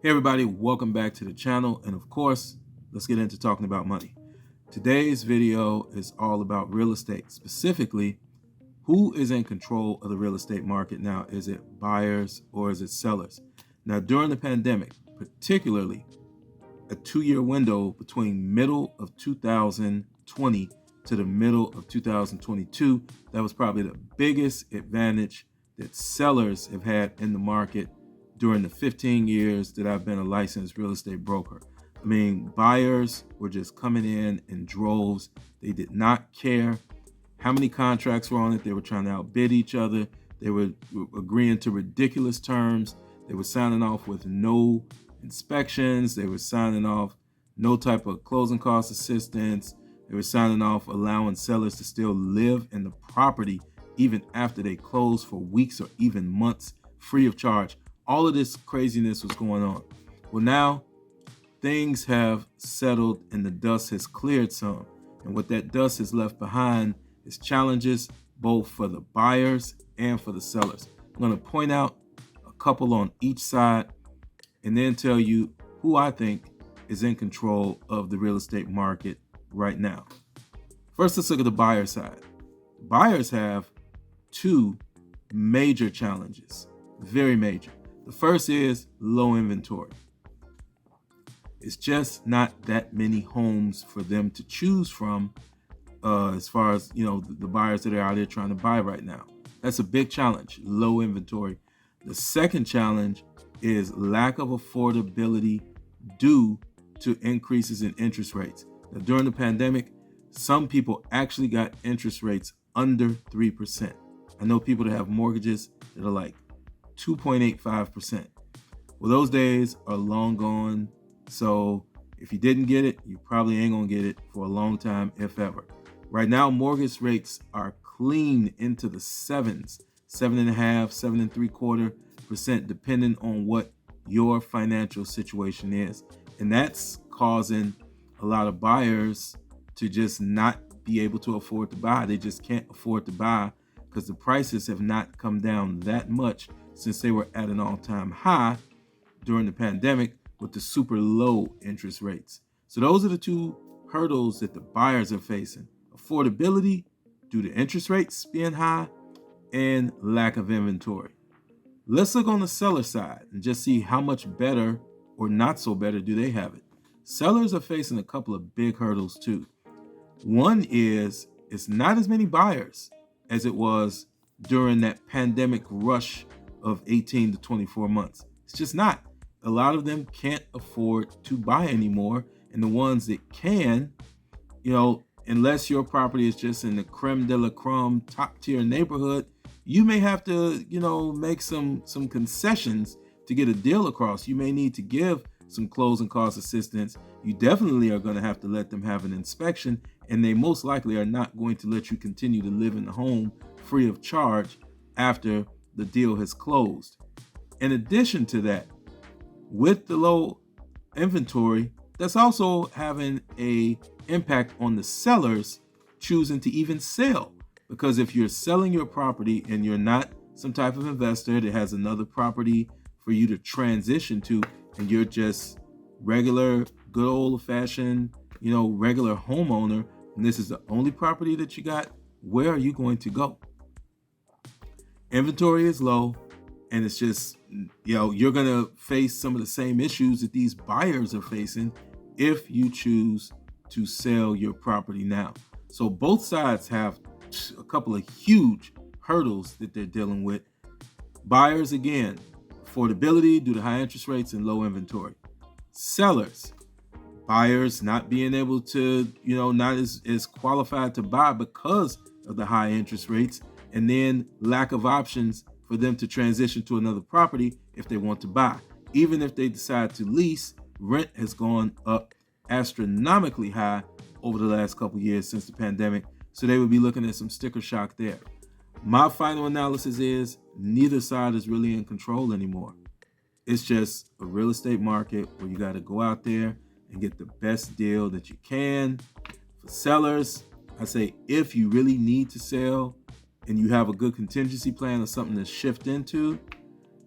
Hey everybody, welcome back to the channel, and of course, let's get into talking about money. Today's video is all about real estate, specifically who is in control of the real estate market now. Is it buyers or is it sellers? Now, during the pandemic, particularly a 2-year window between middle of 2020 to the middle of 2022, that was probably the biggest advantage that sellers have had in the market during the 15 years that I've been a licensed real estate broker. I mean, buyers were just coming in droves. They did not care how many contracts were on it. They were trying to outbid each other. They were agreeing to ridiculous terms. They were signing off with no inspections. They were signing off no type of closing cost assistance. They were signing off allowing sellers to still live in the property even after they closed for weeks or even months free of charge. All of this craziness was going on. Well, now things have settled and the dust has cleared some. And what that dust has left behind is challenges both for the buyers and for the sellers. I'm going to point out a couple on each side and then tell you who I think is in control of the real estate market right now. First, let's look at the buyer side. Buyers have two major challenges, very major. The first is low inventory. It's just not that many homes for them to choose from as far as, the buyers that are out there trying to buy right now. That's a big challenge, low inventory. The second challenge is lack of affordability due to increases in interest rates. Now, during the pandemic, some people actually got interest rates under 3%. I know people that have mortgages that are like 2.85%. Well, those days are long gone. So if you didn't get it, you probably ain't gonna get it for a long time, if ever. Right now, mortgage rates are clean into the sevens, 7.5%, 7.75%, depending on what your financial situation is. And that's causing a lot of buyers to just not be able to afford to buy. They just can't afford to buy because the prices have not come down that much since they were at an all-time high during the pandemic with the super low interest rates. So those are the two hurdles that the buyers are facing: affordability due to interest rates being high and lack of inventory. Let's look on the seller side and just see how much better or not so better do they have it. Sellers are facing a couple of big hurdles too. One is it's not as many buyers as it was during that pandemic rush of 18 to 24 months. It's just not. A lot of them can't afford to buy anymore. And the ones that can, unless your property is just in the creme de la creme top tier neighborhood, you may have to, make some concessions to get a deal across. You may need to give some closing cost assistance. You definitely are going to have to let them have an inspection, and they most likely are not going to let you continue to live in the home free of charge after the deal has closed. In addition to that, with the low inventory, that's also having an impact on the sellers choosing to even sell. Because if you're selling your property and you're not some type of investor that has another property for you to transition to, and you're just regular, good old-fashioned, regular homeowner, and this is the only property that you got, where are you going to go? Inventory is low, and it's just, you're going to face some of the same issues that these buyers are facing if you choose to sell your property now. So both sides have a couple of huge hurdles that they're dealing with. Buyers, again, affordability due to high interest rates and low inventory. Sellers, buyers not being able to, not as qualified to buy because of the high interest rates, and then lack of options for them to transition to another property if they want to buy. Even if they decide to lease, rent has gone up astronomically high over the last couple of years since the pandemic. So they would be looking at some sticker shock there. My final analysis is neither side is really in control anymore. It's just a real estate market where you got to go out there and get the best deal that you can. For sellers, I say if you really need to sell and you have a good contingency plan or something to shift into,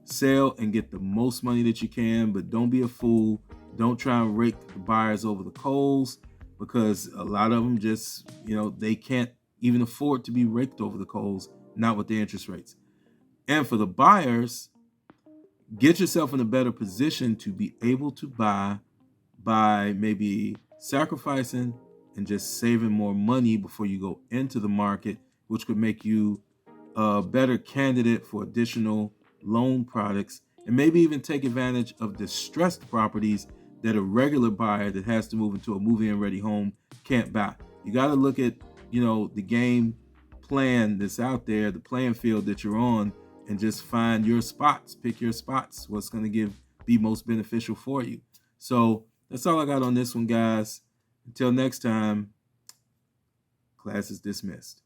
Sell and get the most money that you can, but don't be a fool. Don't try and rake the buyers over the coals, because a lot of them just, they can't even afford to be raked over the coals, not with the interest rates. And for the buyers, get yourself in a better position to be able to buy by maybe sacrificing and just saving more money before you go into the market, which could make you a better candidate for additional loan products, and maybe even take advantage of distressed properties that a regular buyer that has to move into a move-in ready home can't buy. You got to look at, the game plan that's out there, the playing field that you're on, and just find your spots, pick your spots, what's going to be most beneficial for you. So that's all I got on this one, guys. Until next time, class is dismissed.